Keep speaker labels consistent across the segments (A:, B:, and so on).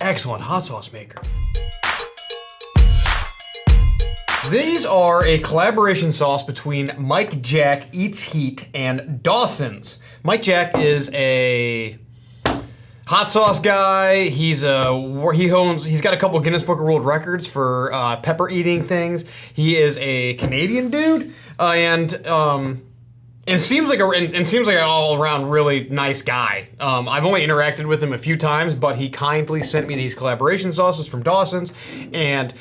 A: excellent hot sauce maker. These are a collaboration sauce between Mike Jack Eats Heat and Dawson's. Mike Jack is a hot sauce guy. He's got a couple Guinness Book of World Records for pepper eating things. He is a Canadian dude, and seems like an all around really nice guy. I've only interacted with him a few times, but he kindly sent me these collaboration sauces from Dawson's, and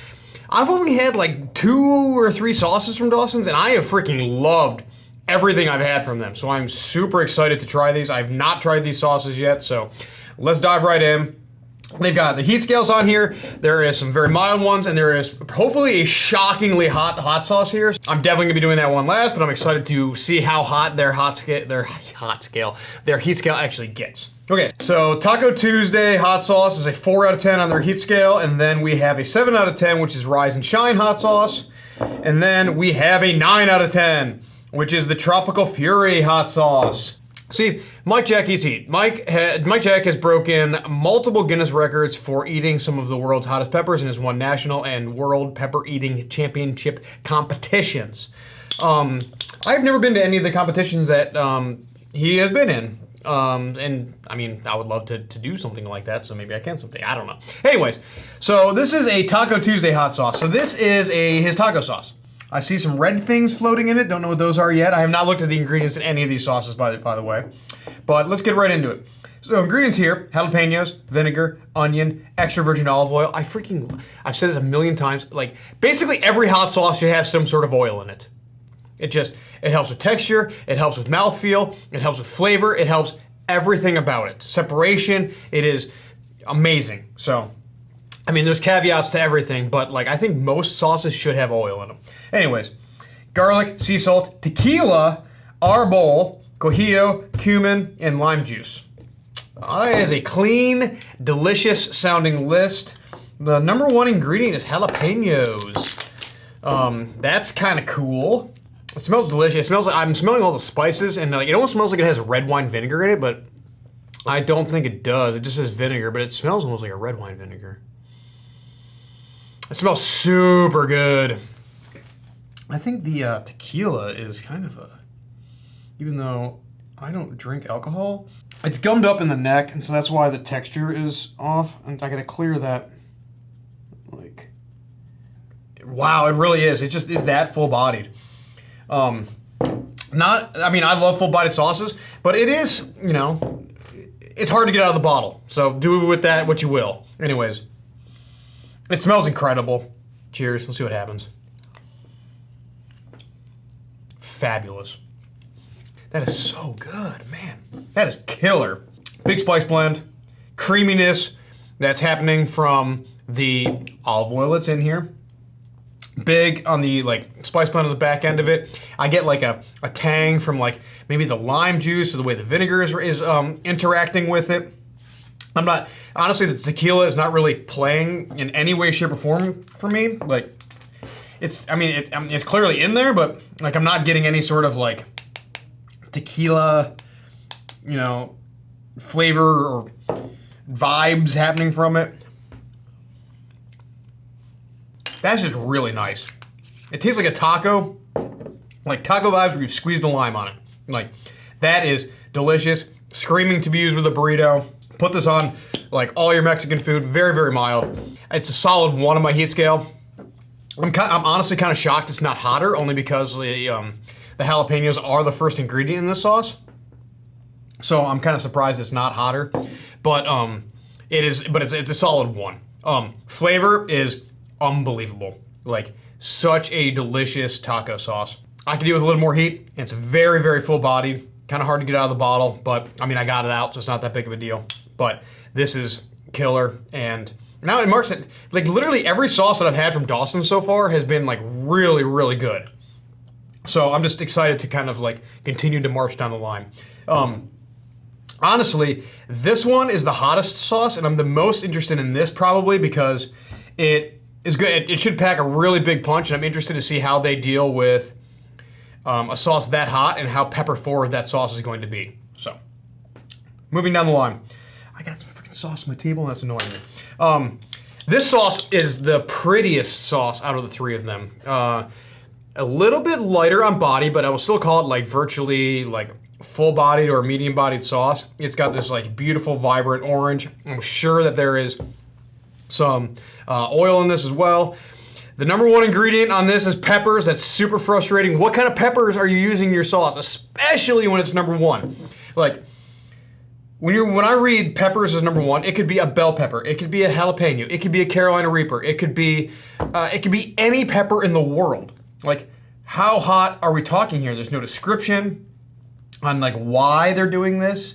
A: I've only had like 2 or 3 sauces from Dawson's, and I have freaking loved everything I've had from them. So I'm super excited to try these. I've not tried these sauces yet, so let's dive right in. They've got the heat scales on here. There is some very mild ones, and there is hopefully a shockingly hot sauce here. I'm definitely gonna be doing that one last, but I'm excited to see how hot their heat scale actually gets. Okay, so Taco Tuesday hot sauce is a 4 out of 10 on their heat scale, and then we have a 7 out of 10, which is Rise and Shine hot sauce, and then we have a 9 out of 10, which is the Tropical Fury hot sauce. See, Mike Jack Eats Heat. Mike Jack has broken multiple Guinness records for eating some of the world's hottest peppers and has won national and world pepper eating championship competitions. I've never been to any of the competitions that he has been in. And I mean, I would love to do something like that, so maybe I can someday. I don't know. Anyways, so this is a Taco Tuesday hot sauce. So this is his taco sauce. I see some red things floating in it. Don't know what those are yet. I have not looked at the ingredients in any of these sauces, by the way. But let's get right into it. So ingredients here: jalapenos, vinegar, onion, extra virgin olive oil. I've said this a million times. Like, basically every hot sauce should have some sort of oil in it. It helps with texture, it helps with mouthfeel, it helps with flavor, it helps everything about it. Separation, it is amazing. So, I mean, there's caveats to everything, but like, I think most sauces should have oil in them. Anyways, garlic, sea salt, tequila, arbol, cojillo, cumin, and lime juice. That is a clean, delicious sounding list. The number 1 ingredient is jalapenos. That's kind of cool. It smells delicious. It smells like I'm smelling all the spices, and it almost smells like it has red wine vinegar in it, but I don't think it does. It just says vinegar, but it smells almost like a red wine vinegar. It smells super good. I think the tequila is kind of even though I don't drink alcohol, it's gummed up in the neck, and so that's why the texture is off, and I gotta clear that. Like, wow, it really is. It just is that full-bodied. I love full-bodied sauces, but it is, it's hard to get out of the bottle. So do with that what you will. Anyways, it smells incredible. Cheers. Let's see what happens. Fabulous. That is so good, man. That is killer. Big spice blend, creaminess that's happening from the olive oil that's in here. Big on the spice blend on the back end of it. I get like a tang from like maybe the lime juice or the way the vinegar is interacting with it. Honestly, the tequila is not really playing in any way, shape, or form for me. Like, it's clearly in there, but like I'm not getting any sort of like tequila, flavor or vibes happening from it. That's just really nice. It tastes like a taco, like taco vibes where you've squeezed a lime on it. Like, that is delicious, screaming to be used with a burrito. Put this on like all your Mexican food, very, very mild. It's a solid 1 on my heat scale. I'm honestly kind of shocked it's not hotter, only because the jalapenos are the first ingredient in this sauce. So I'm kind of surprised it's not hotter, but it's a solid 1. Flavor is unbelievable. Like, such a delicious taco sauce. I could do with a little more heat. It's very, very full bodied. Kind of hard to get out of the bottle, but I mean, I got it out, so it's not that big of a deal. But this is killer, and now it marks it. Like, literally every sauce that I've had from Dawson so far has been like really, really good. So I'm just excited to kind of like continue to march down the line. Honestly, this one is the hottest sauce, and I'm the most interested in this probably because it is good. It should pack a really big punch, and I'm interested to see how they deal with a sauce that hot and how pepper forward that sauce is going to be. So, moving down the line, I got some freaking sauce on my table, and that's annoying me. This sauce is the prettiest sauce out of the three of them. A little bit lighter on body, but I will still call it like virtually like full-bodied or medium-bodied sauce. It's got this like beautiful, vibrant orange. I'm sure that there is some oil in this as well. The number one ingredient on this is peppers. That's super frustrating. What kind of peppers are you using in your sauce, especially when it's number one? Like, when I read peppers as number one, it could be a bell pepper, it could be a jalapeno, it could be a Carolina Reaper, it could be any pepper in the world. Like, how hot are we talking here? There's no description on like why they're doing this.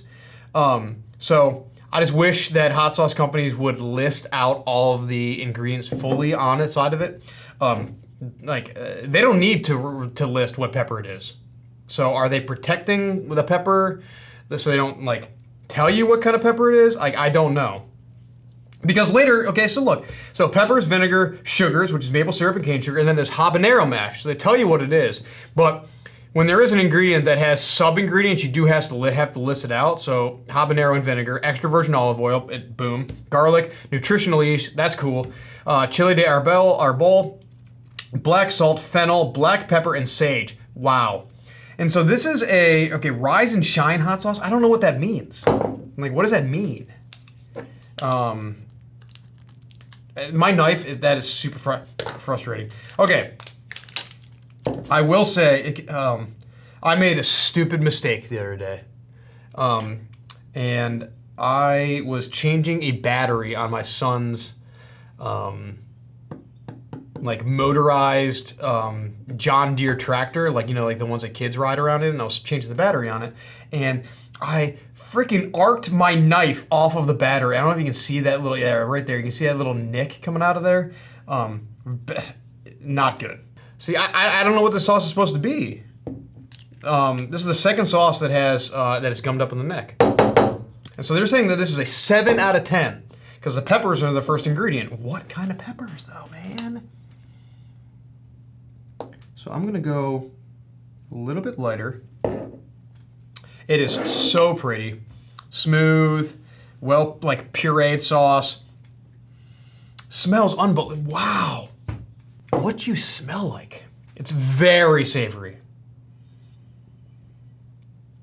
A: So I just wish that hot sauce companies would list out all of the ingredients fully on the side of it. They don't need to list what pepper it is. So are they protecting the pepper so they don't like tell you what kind of pepper it is? I don't know. Because later, okay, so look, so peppers, vinegar, sugars, which is maple syrup and cane sugar, and then there's habanero mash. So they tell you what it is, but when there is an ingredient that has sub-ingredients, you do have to list it out. So habanero and vinegar, extra virgin olive oil, boom. Garlic, nutritional yeast, that's cool. Chile de arbol, black salt, fennel, black pepper, and sage. Wow. And so this is rise and shine hot sauce. I don't know what that means. Like, what does that mean? My knife, that is super frustrating. Okay. I will say, I made a stupid mistake the other day. And I was changing a battery on my son's, like motorized John Deere tractor, like, you know, like the ones that kids ride around in, and I was changing the battery on it, and I freaking arced my knife off of the battery. I don't know if you can see that little, yeah, right there. You can see that little nick coming out of there. Not good. See, I don't know what this sauce is supposed to be. This is the second sauce that is gummed up in the neck. And so they're saying that this is a 7 out of 10 because the peppers are the first ingredient. What kind of peppers though, man? So I'm gonna go a little bit lighter. It is so pretty, smooth, well, like pureed sauce. Smells unbelievable. Wow. What do you smell like? It's very savory.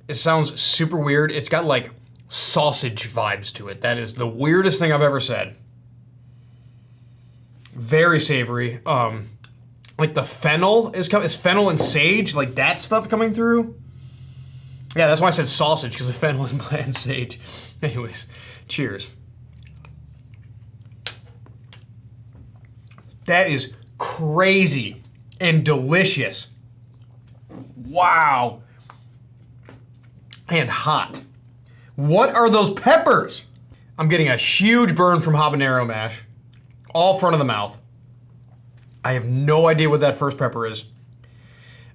A: It sounds super weird. It's got like sausage vibes to it. That is the weirdest thing I've ever said. Very savory. Like the fennel is fennel and sage, like that stuff coming through. Yeah, that's why I said sausage, because of fennel and bland sage. Anyways, cheers. That is crazy and delicious. Wow. And hot. What are those peppers? I'm getting a huge burn from habanero mash. All front of the mouth. I have no idea what that first pepper is.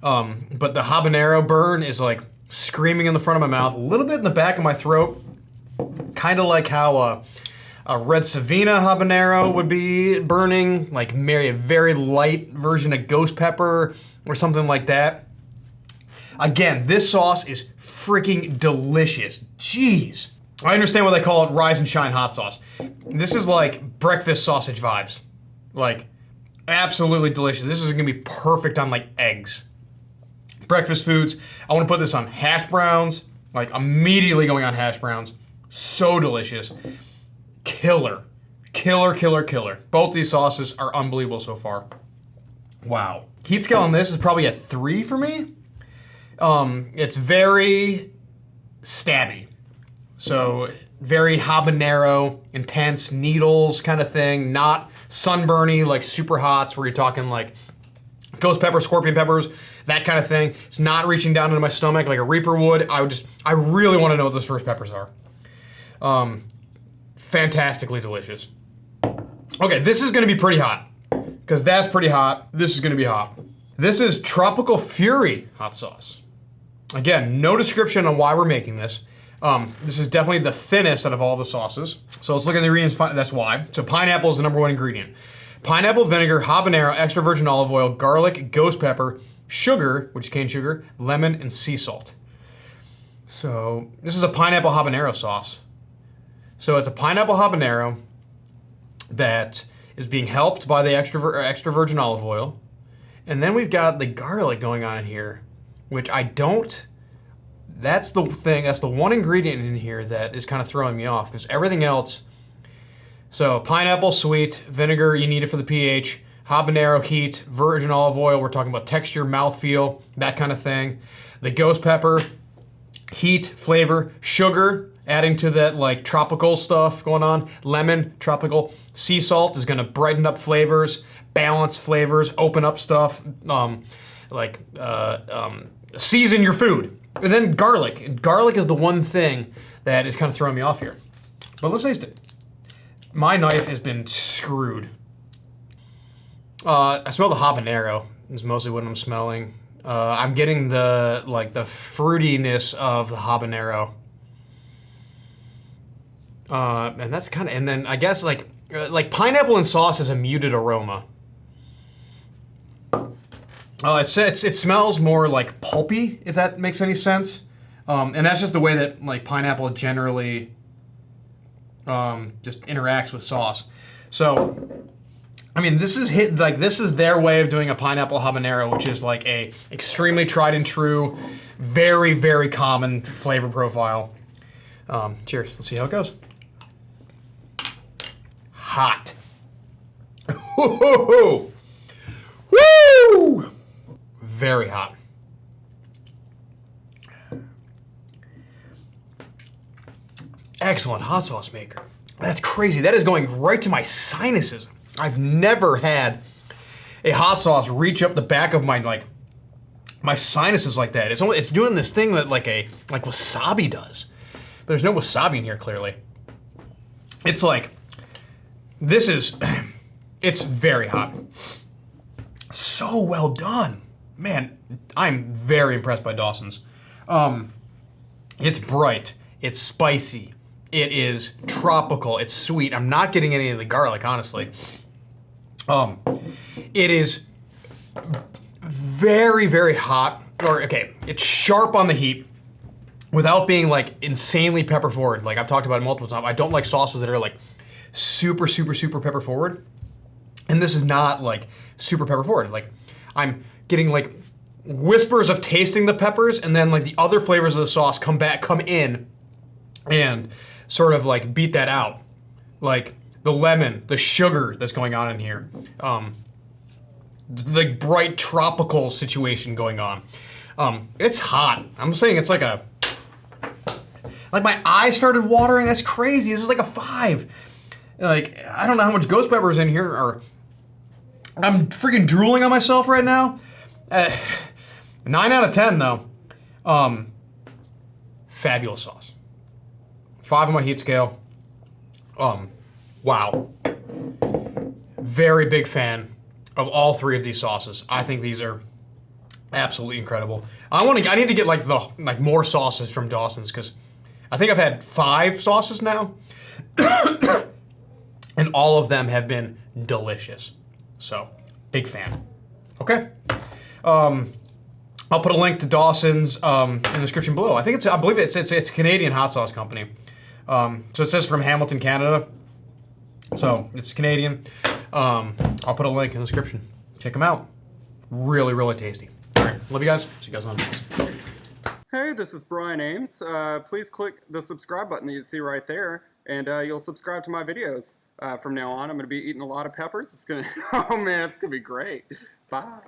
A: But the habanero burn is like screaming in the front of my mouth, a little bit in the back of my throat. Kind of like how a red Savina habanero would be burning, like a very light version of ghost pepper or something like that. Again, this sauce is freaking delicious. Jeez. I understand why they call it Rise and Shine hot sauce. This is like breakfast sausage vibes. Like, absolutely delicious. This is gonna be perfect on like eggs. Breakfast foods. I wanna put this on hash browns, like immediately going on hash browns. So delicious. Killer. Killer, killer, killer. Both these sauces are unbelievable so far. Wow. Heat scale on this is probably a 3 for me. It's very stabby. So very habanero, intense, needles kind of thing, not sunburny like super hots where you're talking like ghost pepper, scorpion peppers, that kind of thing. It's not reaching down into my stomach like a Reaper would. I really want to know what those first peppers are. Fantastically delicious. Okay, this is gonna be pretty hot because that's pretty hot. This is gonna be hot. This is Tropical Fury hot sauce. Again, no description on why we're making this. This is definitely the thinnest out of all the sauces. So let's look at the ingredients, that's why. So pineapple is the number one ingredient. Pineapple, vinegar, habanero, extra virgin olive oil, garlic, ghost pepper, sugar, which is cane sugar, lemon, and sea salt. So this is a pineapple habanero sauce. So it's a pineapple habanero that is being helped by the extra virgin olive oil. And then we've got the garlic going on in here, which I don't... That's the thing. That's the one ingredient in here that is kind of throwing me off, because everything else... So pineapple, sweet, vinegar, you need it for the pH, habanero, heat, virgin olive oil, we're talking about texture, mouthfeel, that kind of thing. The ghost pepper, heat, flavor, sugar, adding to that like tropical stuff going on, lemon, tropical. Sea salt is gonna brighten up flavors, balance flavors, open up stuff, season your food. And then garlic. Garlic is the one thing that is kind of throwing me off here. But let's taste it. My knife has been screwed. I smell the habanero. Is mostly what I'm smelling. I'm getting the fruitiness of the habanero. And that's kind of, and then I guess like pineapple and sauce is a muted aroma. It smells more like pulpy, if that makes any sense. And that's just the way that like pineapple generally just interacts with sauce. So, I mean, this is their way of doing a pineapple habanero, which is like a extremely tried and true, very, very common flavor profile. Cheers. Let's see how it goes. Hot. Woo! Very hot. Excellent hot sauce maker. That's crazy. That is going right to my sinuses. I've never had a hot sauce reach up the back of my sinuses like that. It's doing this thing that like wasabi does. But there's no wasabi in here clearly. It's like it's very hot. So well done. Man, I'm very impressed by Dawson's. It's bright, it's spicy, it is tropical, it's sweet. I'm not getting any of the garlic, honestly. It is very, very hot. It's sharp on the heat without being like insanely pepper forward. Like I've talked about it multiple times. I don't like sauces that are like super, super, super pepper forward. And this is not like super pepper forward. Like I'm getting like whispers of tasting the peppers, and then like the other flavors of the sauce come in and sort of like beat that out. Like the lemon, the sugar that's going on in here, the bright tropical situation going on. It's hot. I'm saying it's like my eyes started watering. That's crazy. This is like a 5. Like, I don't know how much ghost pepper is in here, or I'm freaking drooling on myself right now. 9 out of 10 though. Fabulous sauce. 5 on my heat scale. Wow. Very big fan of all 3 of these sauces. I think these are absolutely incredible. I need to get like more sauces from Dawson's, because I think I've had 5 sauces now. And all of them have been delicious. So, big fan. Okay. I'll put a link to Dawson's in the description below. I believe it's a Canadian hot sauce company. So it says from Hamilton, Canada. So it's Canadian. I'll put a link in the description. Check them out. Really, really tasty. All right, love you guys. See you guys on.
B: Hey, this is Brian Ames. Please click the subscribe button that you see right there, and you'll subscribe to my videos. From now on, I'm going to be eating a lot of peppers. Oh man, it's going to be great. Bye.